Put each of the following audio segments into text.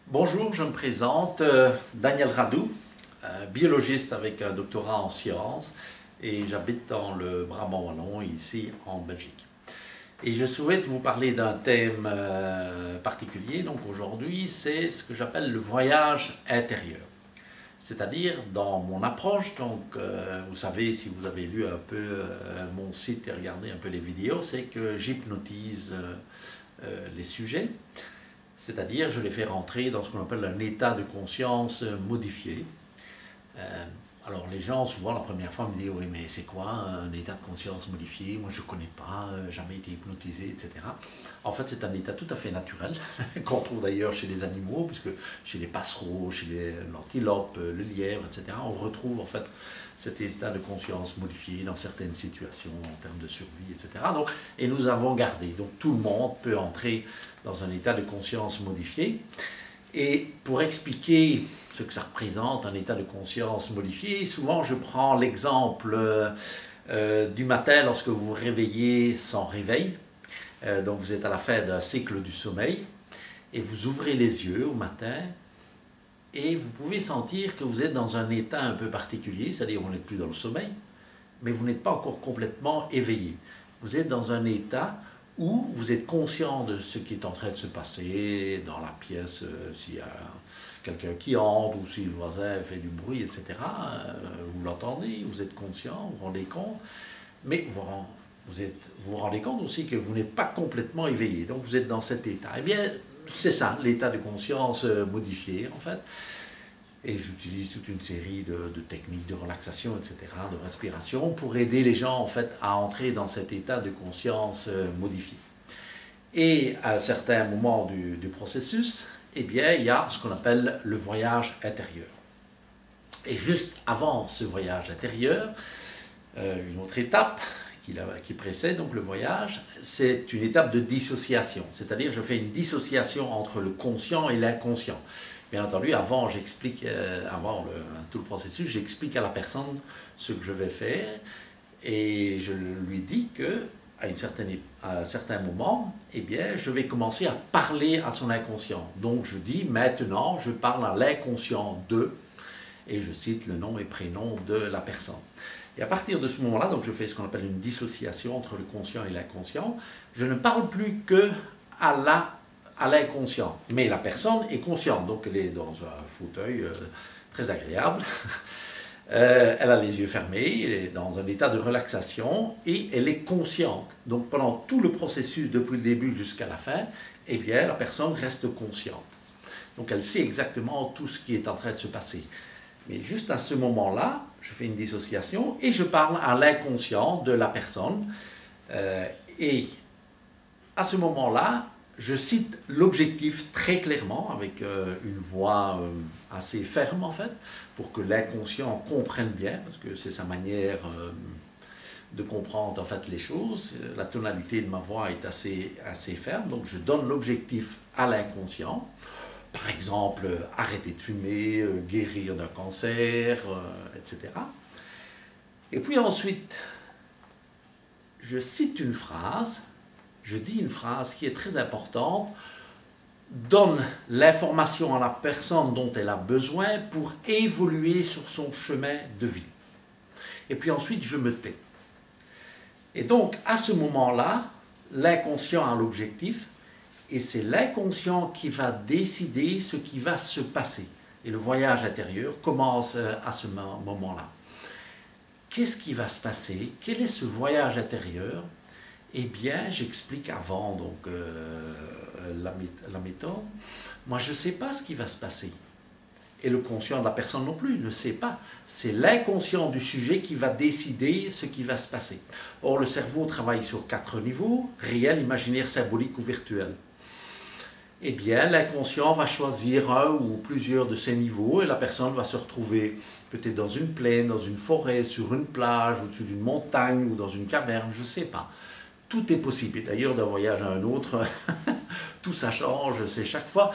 Bonjour, je me présente, Daniel Radou, biologiste avec un doctorat en sciences et j'habite dans le Brabant wallon, ici en Belgique. Et je souhaite vous parler d'un thème particulier, donc aujourd'hui c'est ce que j'appelle le voyage intérieur. C'est-à-dire dans mon approche, donc vous savez si vous avez lu un peu mon site et regardé un peu les vidéos, c'est que j'hypnotise les sujets. C'est-à-dire, je les fais rentrer dans ce qu'on appelle un état de conscience modifié. Alors, les gens, souvent, la première fois, me disent « Oui, mais c'est quoi un état de conscience modifié? Moi, je ne connais pas, jamais été hypnotisé, etc. » En fait, c'est un état tout à fait naturel, qu'on trouve d'ailleurs chez les animaux, puisque chez les passereaux, chez l'antilope, le lièvre, etc., on retrouve en fait cet état de conscience modifié dans certaines situations en termes de survie, etc. Donc, et nous avons gardé. Donc, tout le monde peut entrer dans un état de conscience modifié. Et pour expliquer ce que ça représente, un état de conscience modifié, souvent je prends l'exemple du matin lorsque vous vous réveillez sans réveil. Donc vous êtes à la fin d'un cycle du sommeil et vous ouvrez les yeux au matin et vous pouvez sentir que vous êtes dans un état un peu particulier, c'est-à-dire vous n'êtes plus dans le sommeil, mais vous n'êtes pas encore complètement éveillé. Vous êtes dans un état où vous êtes conscient de ce qui est en train de se passer dans la pièce, s'il y a quelqu'un qui entre ou si le voisin fait du bruit, etc. Vous l'entendez, vous êtes conscient, vous vous rendez compte, mais vous rendez compte aussi que vous n'êtes pas complètement éveillé, donc vous êtes dans cet état. Eh bien, c'est ça, l'état de conscience modifié, en fait. Et j'utilise toute une série de techniques de relaxation, etc., de respiration, pour aider les gens, en fait, à entrer dans cet état de conscience modifié. Et à un certain moment du processus, eh bien, il y a ce qu'on appelle le voyage intérieur. Et juste avant ce voyage intérieur, une autre étape qui précède donc le voyage, c'est une étape de dissociation. C'est-à-dire, je fais une dissociation entre le conscient et l'inconscient. Bien entendu, avant tout le processus, j'explique à la personne ce que je vais faire et je lui dis que à un certain moment, eh bien, je vais commencer à parler à son inconscient. Donc, je dis maintenant, je parle à l'inconscient de, et je cite le nom et prénom de la personne. Et à partir de ce moment-là, donc je fais ce qu'on appelle une dissociation entre le conscient et l'inconscient. Je ne parle plus que à l'inconscient. Mais la personne est consciente, donc elle est dans un fauteuil très agréable. Elle a les yeux fermés, elle est dans un état de relaxation et elle est consciente. Donc pendant tout le processus, depuis le début jusqu'à la fin, eh bien la personne reste consciente. Donc elle sait exactement tout ce qui est en train de se passer. Mais juste à ce moment-là, je fais une dissociation et je parle à l'inconscient de la personne. Et à ce moment-là, je cite l'objectif très clairement, avec une voix assez ferme en fait, pour que l'inconscient comprenne bien, parce que c'est sa manière de comprendre en fait les choses. La tonalité de ma voix est assez ferme, donc je donne l'objectif à l'inconscient. Par exemple, arrêter de fumer, guérir d'un cancer, etc. Et puis ensuite, je cite une phrase. Je dis une phrase qui est très importante, donne l'information à la personne dont elle a besoin pour évoluer sur son chemin de vie. Et puis ensuite, je me tais. Et donc, à ce moment-là, l'inconscient a l'objectif, et c'est l'inconscient qui va décider ce qui va se passer. Et le voyage intérieur commence à ce moment-là. Qu'est-ce qui va se passer? Quel est ce voyage intérieur? Eh bien, j'explique avant donc, la méthode. Moi, je ne sais pas ce qui va se passer. Et le conscient de la personne non plus ne sait pas. C'est l'inconscient du sujet qui va décider ce qui va se passer. Or, le cerveau travaille sur 4 niveaux, réel, imaginaire, symbolique ou virtuel. Eh bien, l'inconscient va choisir un ou plusieurs de ces niveaux et la personne va se retrouver peut-être dans une plaine, dans une forêt, sur une plage, au-dessus d'une montagne ou dans une caverne, je ne sais pas. Tout est possible. Et d'ailleurs, d'un voyage à un autre, tout ça change, c'est chaque fois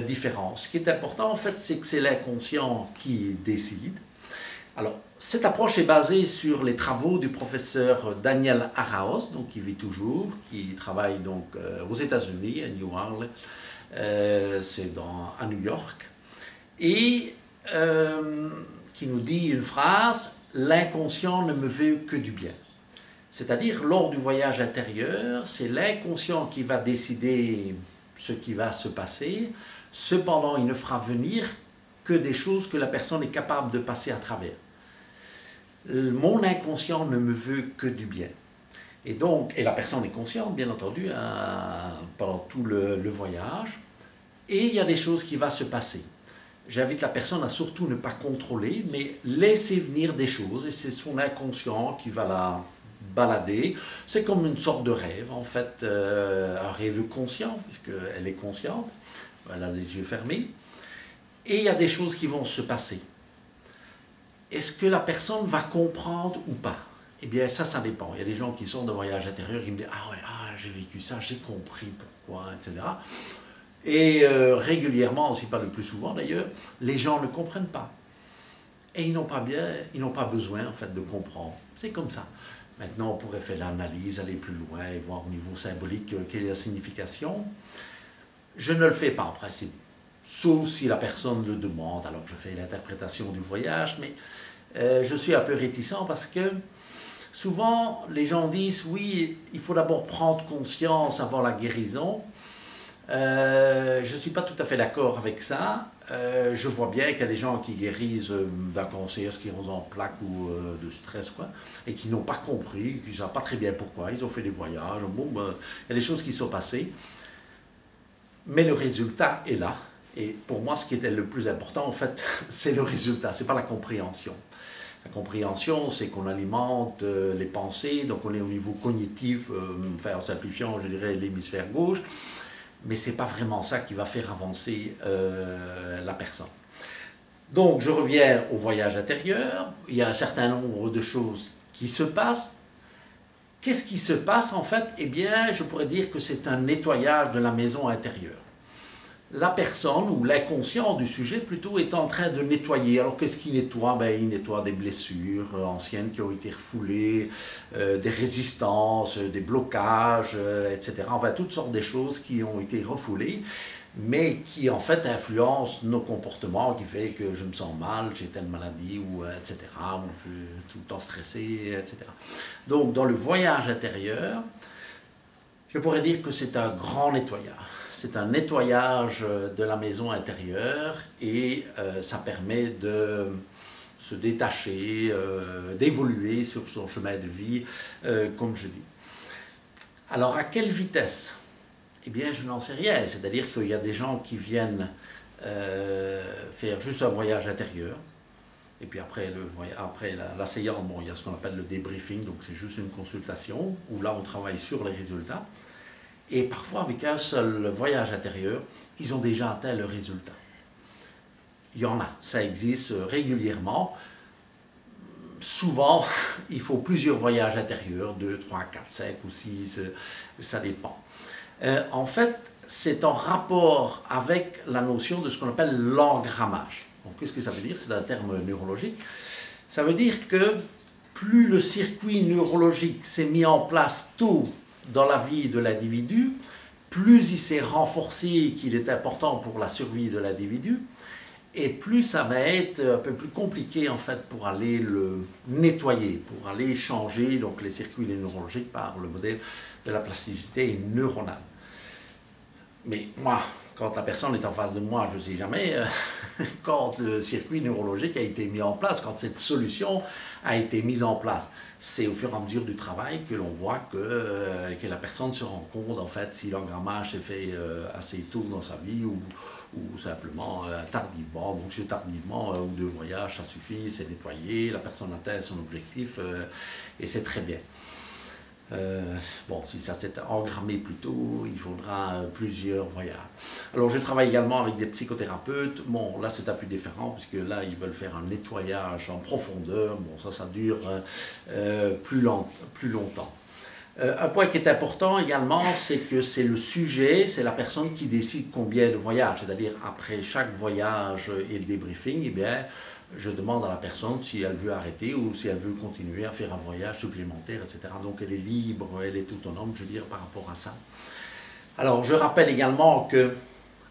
différent. Ce qui est important, en fait, c'est que c'est l'inconscient qui décide. Alors, cette approche est basée sur les travaux du professeur Daniel Araoz, donc qui vit toujours, qui travaille donc aux États-Unis, à New Orleans, c'est à New York, et qui nous dit une phrase: l'inconscient ne me veut que du bien. C'est-à-dire, lors du voyage intérieur, c'est l'inconscient qui va décider ce qui va se passer. Cependant, il ne fera venir que des choses que la personne est capable de passer à travers. Mon inconscient ne me veut que du bien. Et donc, et la personne est consciente, bien entendu, pendant tout le voyage. Et il y a des choses qui vont se passer. J'invite la personne à surtout ne pas contrôler, mais laisser venir des choses. Et c'est son inconscient qui va la balader. C'est comme une sorte de rêve, en fait, un rêve conscient, puisqu'elle est consciente. Elle a les yeux fermés. Et il y a des choses qui vont se passer. Est-ce que la personne va comprendre ou pas? Eh bien, ça dépend. Il y a des gens qui sont de voyage intérieur, qui me disent: ah ouais, j'ai vécu ça, j'ai compris pourquoi, etc. Et régulièrement, aussi pas le plus souvent d'ailleurs, les gens ne comprennent pas. Et ils n'ont pas besoin en fait de comprendre. C'est comme ça. Maintenant, on pourrait faire l'analyse, aller plus loin et voir au niveau symbolique quelle est la signification. Je ne le fais pas en principe. Sauf si la personne le demande, alors je fais l'interprétation du voyage, mais je suis un peu réticent parce que souvent les gens disent: oui, il faut d'abord prendre conscience avant la guérison. Je ne suis pas tout à fait d'accord avec ça. Je vois bien qu'il y a des gens qui guérissent d'un cancer, sclérose en plaques ou de stress, quoi, et qui n'ont pas compris, qui ne savent pas très bien pourquoi. Ils ont fait des voyages, bon, il y a des choses qui sont passées, mais le résultat est là. Et pour moi, ce qui était le plus important, en fait, c'est le résultat, ce n'est pas la compréhension. La compréhension, c'est qu'on alimente les pensées, donc on est au niveau cognitif, enfin en simplifiant, je dirais l'hémisphère gauche, mais ce n'est pas vraiment ça qui va faire avancer la personne. Donc, je reviens au voyage intérieur, il y a un certain nombre de choses qui se passent. Qu'est-ce qui se passe en fait? Eh bien, je pourrais dire que c'est un nettoyage de la maison intérieure. La personne, ou l'inconscient du sujet plutôt, est en train de nettoyer. Alors qu'est-ce qu'il nettoie? Ben, il nettoie des blessures anciennes qui ont été refoulées, des résistances, des blocages, etc. Enfin, toutes sortes de choses qui ont été refoulées, mais qui en fait influencent nos comportements, qui fait que je me sens mal, j'ai telle maladie, ou etc. Je suis tout le temps stressé, etc. Donc, dans le voyage intérieur, je pourrais dire que c'est un grand nettoyage. C'est un nettoyage de la maison intérieure et ça permet de se détacher, d'évoluer sur son chemin de vie, comme je dis. Alors, à quelle vitesse? Eh bien, je n'en sais rien. C'est-à-dire qu'il y a des gens qui viennent faire juste un voyage intérieur. Et puis après la séance, bon, il y a ce qu'on appelle le débriefing, donc c'est juste une consultation, où là on travaille sur les résultats. Et parfois, avec un seul voyage intérieur, ils ont déjà atteint le résultat. Il y en a, ça existe régulièrement. Souvent, il faut plusieurs voyages intérieurs, 2, 3, 4, 5 ou 6, ça dépend. En fait, c'est en rapport avec la notion de ce qu'on appelle l'engrammage. Donc, qu'est-ce que ça veut dire? C'est un terme neurologique. Ça veut dire que plus le circuit neurologique s'est mis en place tôt dans la vie de l'individu, plus il s'est renforcé qu'il est important pour la survie de l'individu, et plus ça va être un peu plus compliqué en fait pour aller le nettoyer, pour aller changer donc les circuits neurologiques par le modèle de la plasticité neuronale. Mais moi, quand la personne est en face de moi, je ne sais jamais quand le circuit neurologique a été mis en place, quand cette solution a été mise en place. C'est au fur et à mesure du travail que l'on voit que la personne se rend compte, en fait, si l'engrammage s'est fait assez tôt dans sa vie ou simplement tardivement. Donc, c'est tardivement, un ou deux voyages, ça suffit, c'est nettoyé, la personne atteint son objectif et c'est très bien. Bon, si ça s'est engrammé plus tôt, il faudra plusieurs voyages. Alors, je travaille également avec des psychothérapeutes. Bon, là, c'est un peu différent, puisque là, ils veulent faire un nettoyage en profondeur. Bon, ça dure plus longtemps. Un point qui est important également, c'est que c'est le sujet, c'est la personne qui décide combien de voyages. C'est-à-dire, après chaque voyage et le débriefing, eh bien, je demande à la personne si elle veut arrêter ou si elle veut continuer à faire un voyage supplémentaire, etc. Donc, elle est libre, elle est autonome, je veux dire, par rapport à ça. Alors, je rappelle également que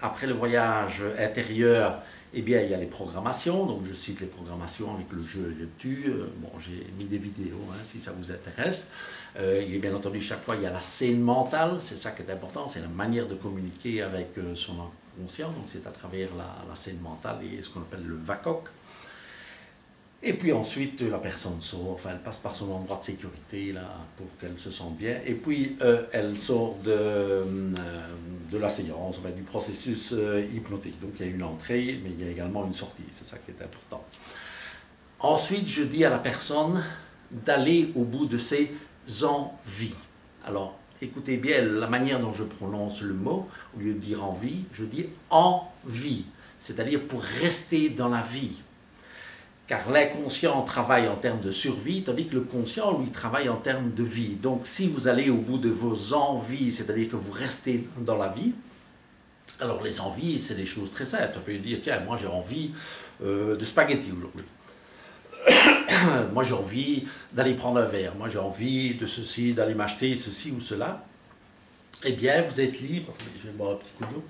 après le voyage intérieur, eh bien, il y a les programmations. Donc, je cite les programmations avec le jeu et le tu. Bon, j'ai mis des vidéos hein, si ça vous intéresse. Il est bien entendu, chaque fois, il y a la scène mentale. C'est ça qui est important. C'est la manière de communiquer avec son inconscient. Donc, c'est à travers la scène mentale et ce qu'on appelle le VACOC. Et puis ensuite, la personne sort, enfin, elle passe par son endroit de sécurité là, pour qu'elle se sente bien. Et puis, elle sort de la séance, enfin, du processus hypnotique. Donc, il y a une entrée, mais il y a également une sortie. C'est ça qui est important. Ensuite, je dis à la personne d'aller au bout de ses envies. Alors, écoutez bien la manière dont je prononce le mot. Au lieu de dire envie, je dis envie. C'est-à-dire pour rester dans la vie. Car l'inconscient travaille en termes de survie, tandis que le conscient, lui, travaille en termes de vie. Donc, si vous allez au bout de vos envies, c'est-à-dire que vous restez dans la vie, alors les envies, c'est des choses très simples. On peut dire, tiens, moi j'ai envie de spaghettis aujourd'hui. Moi j'ai envie d'aller prendre un verre. Moi j'ai envie de ceci, d'aller m'acheter ceci ou cela. Eh bien, vous êtes libre. Je vais boire un petit coup d'eau.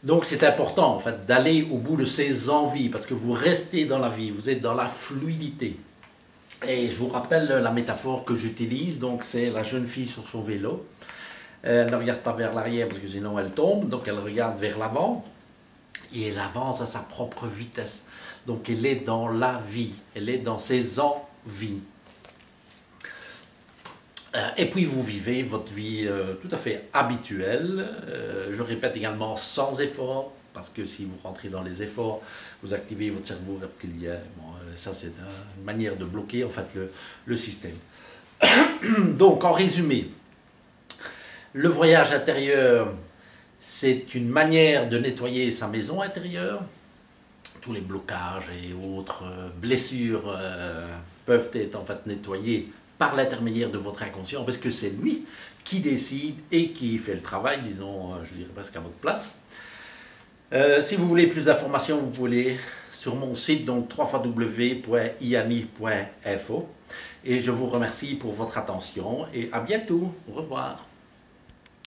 Donc c'est important en fait d'aller au bout de ses envies parce que vous restez dans la vie, vous êtes dans la fluidité. Et je vous rappelle la métaphore que j'utilise, donc c'est la jeune fille sur son vélo. Elle ne regarde pas vers l'arrière parce que sinon elle tombe, donc elle regarde vers l'avant et elle avance à sa propre vitesse. Donc elle est dans la vie, elle est dans ses envies. Et puis vous vivez votre vie tout à fait habituelle, je répète également sans effort, parce que si vous rentrez dans les efforts, vous activez votre cerveau reptilien. Bon, ça c'est une manière de bloquer en fait le système. Donc en résumé, le voyage intérieur, c'est une manière de nettoyer sa maison intérieure. Tous les blocages et autres blessures peuvent être en fait nettoyés par l'intermédiaire de votre inconscient, parce que c'est lui qui décide et qui fait le travail, disons, je dirais presque à votre place. Si vous voulez plus d'informations, vous pouvez aller sur mon site, donc www.iani.info. Et je vous remercie pour votre attention et à bientôt. Au revoir.